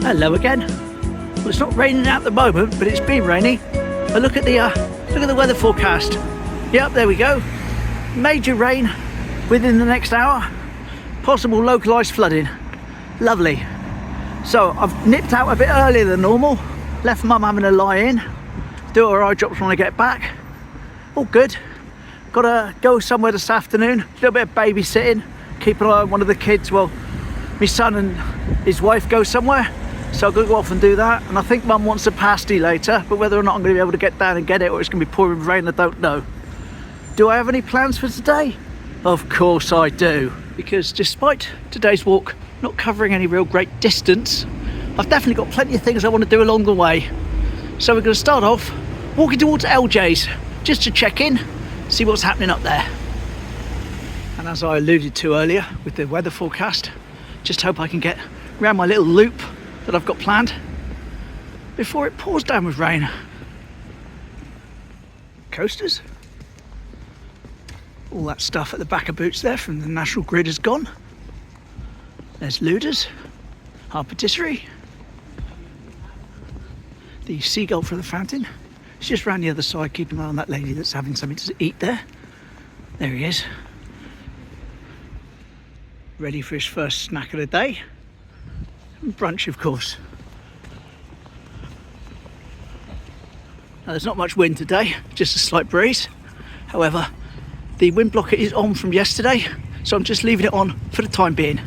Hello again. Well, it's not raining at the moment, but it's been rainy. But look at the weather forecast. Yep, there we go. Major rain within the next hour. Possible localised flooding. Lovely. So I've nipped out a bit earlier than normal. Left Mum having a lie in. Do her eye drops when I get back. All good. Gotta go somewhere this afternoon. A little bit of babysitting. Keep an eye on one of the kids. Well, my son and his wife go somewhere. So I've got to go off and do that. And I think Mum wants a pasty later. But whether or not I'm going to be able to get down and get it or it's going to be pouring rain, I don't know. Do I have any plans for today? Of course I do. Because despite today's walk not covering any real great distance, I've definitely got plenty of things I want to do along the way. So we're going to start off walking towards LJ's just to check in, see what's happening up there. And as I alluded to earlier with the weather forecast, just hope I can get around my little loop that I've got planned before it pours down with rain. Coasters. All that stuff at the back of boots there from the National Grid is gone. There's Luders, our patisserie. The seagull for the fountain. It's just round the other side, keeping an eye on that lady that's having something to eat there. There he is. Ready for his first snack of the day. And brunch, of course. Now, there's not much wind today, just a slight breeze. However, the wind blocker is on from yesterday, so I'm just leaving it on for the time being.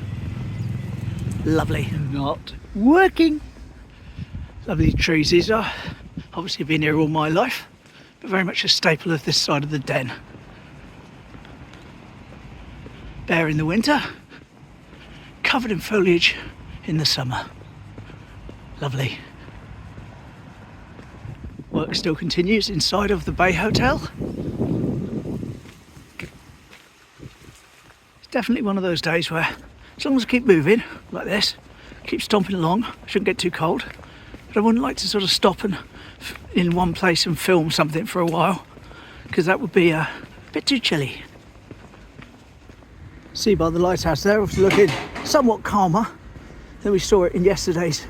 Lovely. Not working. Lovely trees these are. Obviously been here all my life, but very much a staple of this side of the den. Bare in the winter, covered in foliage in the summer. Lovely. Work still continues inside of the Bay Hotel. It's definitely one of those days where, as long as I keep moving like this, keep stomping along, I shouldn't get too cold. But I wouldn't like to sort of stop and in one place and film something for a while, because that would be a bit too chilly. See by the lighthouse there, it's looking somewhat calmer than we saw it in yesterday's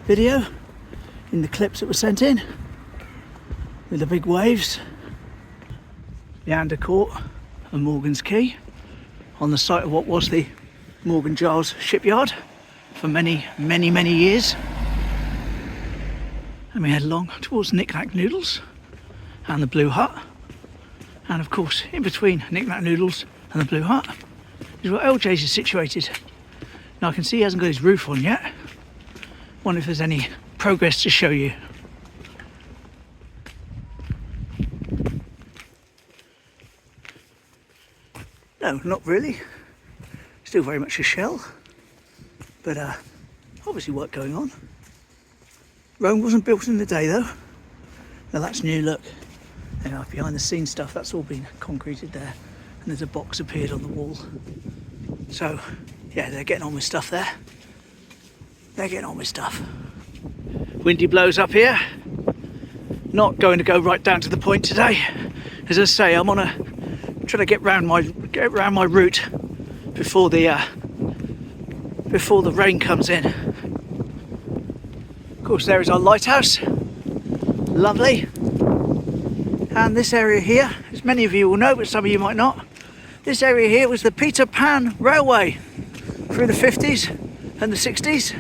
video, in the clips that were sent in, with the big waves. The Ander Court and Morgan's Quay, on the site of what was the Morgan Giles shipyard for many years. And we head along towards Knick Knack Noodles and the Blue Hut. And of course, in between Knick Knack Noodles and the Blue Hut is where LJ's is situated. Now I can see he hasn't got his roof on yet. Wonder if there's any progress to show you. No, not really. Still very much a shell. But obviously work going on. Rome wasn't built in the day though. Now that's new, look. You know, behind the scenes stuff, that's all been concreted there. And there's a box appeared on the wall. So, yeah, they're getting on with stuff there. They're getting on with stuff. Windy blows up here. Not going to go right down to the point today. As I say, I'm on trying to get round my route before the rain comes in. Of course, there is our lighthouse. Lovely. And this area here, as many of you will know, but some of you might not, this area here was the Peter Pan Railway through the 50s and the 60s.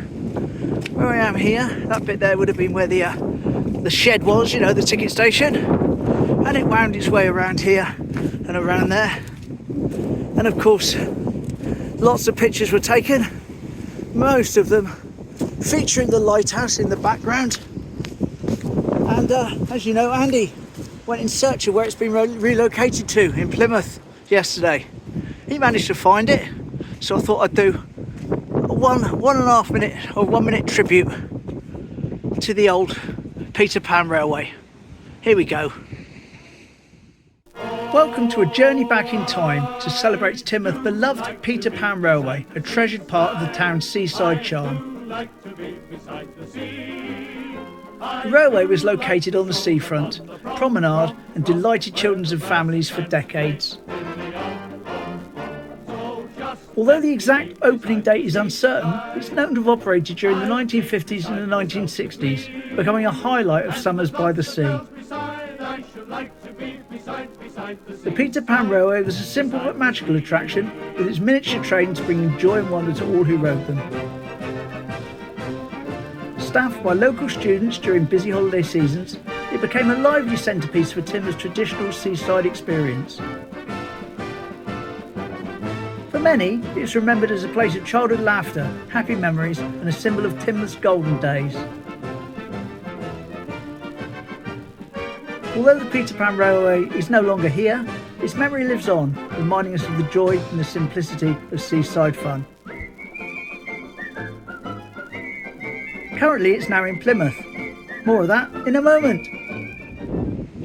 Where I am here, that bit there would have been where the shed was, you know, the ticket station. And it wound its way around here and around there. And of course, lots of pictures were taken, most of them featuring the lighthouse in the background. And as you know, Andy went in search of where it's been relocated to in Plymouth yesterday. He managed to find it, so I thought I'd do a 1.5 minute or 1 minute tribute to the old Peter Pan Railway. Here we go. Welcome to a journey back in time to celebrate Teignmouth's beloved Peter Pan Railway, a treasured part of the town's seaside charm. The railway was located on the seafront, promenade, and delighted children and families for decades. Although the exact opening date is uncertain, it's known to have operated during the 1950s and the 1960s, becoming a highlight of summers by the sea. The Peter Pan Railway was a simple but magical attraction, with its miniature trains bringing joy and wonder to all who rode them. Staffed by local students during busy holiday seasons, it became a lively centrepiece for Teignmouth's traditional seaside experience. For many, it's remembered as a place of childhood laughter, happy memories and a symbol of Teignmouth's golden days. Although the Peter Pan Railway is no longer here, its memory lives on, reminding us of the joy and the simplicity of seaside fun. Currently it's now in Plymouth. More of that in a moment.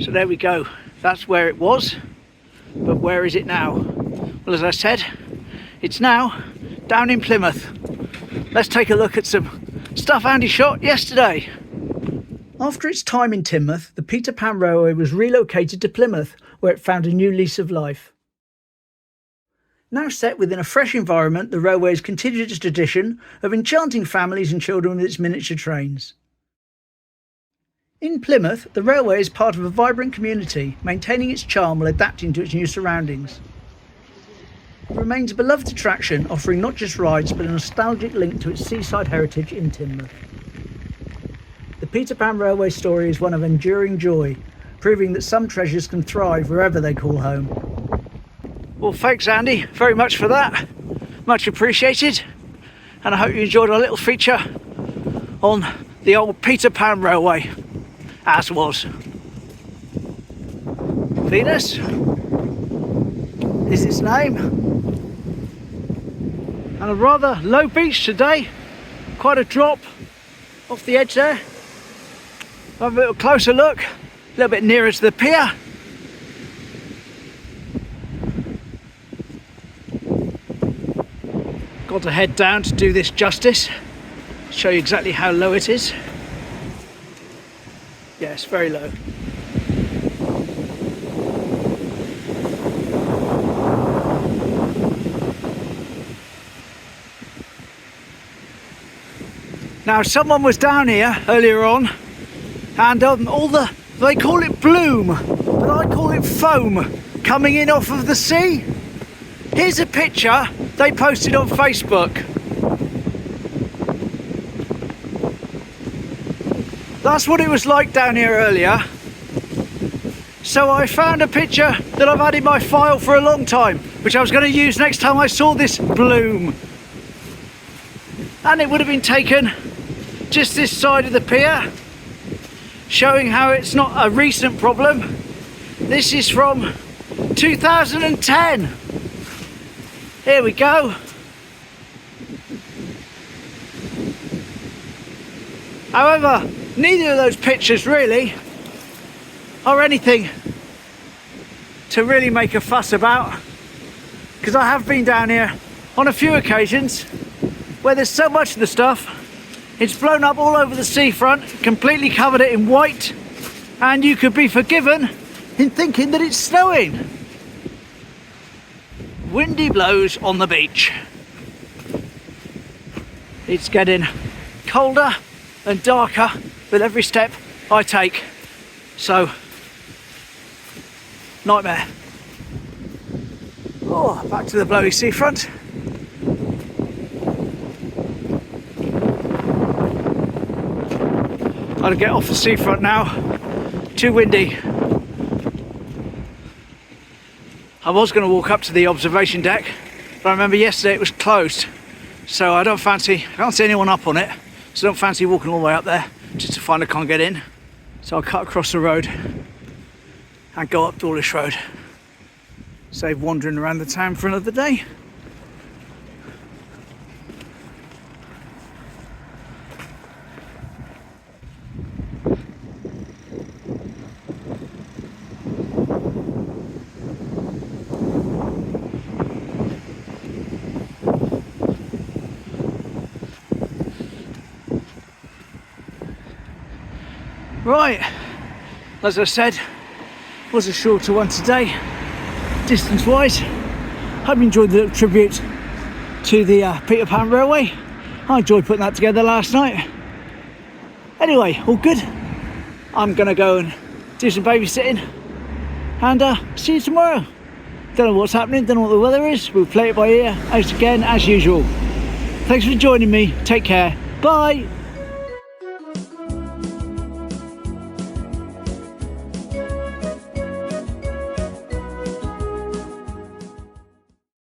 So there we go, that's where it was, but where is it now? Well, as I said, it's now down in Plymouth. Let's take a look at some stuff Andy shot yesterday. After its time in Teignmouth, the Peter Pan Railway was relocated to Plymouth, where it found a new lease of life. Now set within a fresh environment, the railway has continued its tradition of enchanting families and children with its miniature trains. In Plymouth, the railway is part of a vibrant community, maintaining its charm while adapting to its new surroundings. It remains a beloved attraction, offering not just rides but a nostalgic link to its seaside heritage in Teignmouth. The Peter Pan Railway story is one of enduring joy, proving that some treasures can thrive wherever they call home. Well, thanks Andy very much for that, much appreciated, and I hope you enjoyed our little feature on the old Peter Pan Railway, as was. Venus is its name, and a rather low beach today, quite a drop off the edge there. Have a little closer look, a little bit nearer to the pier. Got to head down to do this justice, show you exactly how low it is. Yes, very low. Now someone was down here earlier on, and they call it bloom, but I call it foam coming in off of the sea. Here's a picture they posted on Facebook. That's what it was like down here earlier. So I found a picture that I've had in my file for a long time, which I was going to use next time I saw this bloom. And it would have been taken just this side of the pier, showing how it's not a recent problem. This is from 2010. Here we go. However, neither of those pictures really are anything to really make a fuss about, because I have been down here on a few occasions where there's so much of the stuff, it's blown up all over the seafront, completely covered it in white, and you could be forgiven in thinking that it's snowing. Windy blows on the beach. It's getting colder and darker with every step I take, so nightmare. Oh, back to the blowy seafront. I'll get off the seafront now, too windy. I was going to walk up to the observation deck, but I remember yesterday it was closed, so I can't see anyone up on it, so I don't fancy walking all the way up there just to find I can't get in. So I'll cut across the road and go up Dawlish Road. Save wandering around the town for another day. Right, as I said, was a shorter one today, distance wise. Hope you enjoyed the little tribute to the Peter Pan Railway. I enjoyed putting that together last night. Anyway, all good. I'm gonna go and do some babysitting and see you tomorrow. Don't know what's happening, don't know what the weather is. We'll play it by ear as usual. Thanks for joining me. Take care. Bye.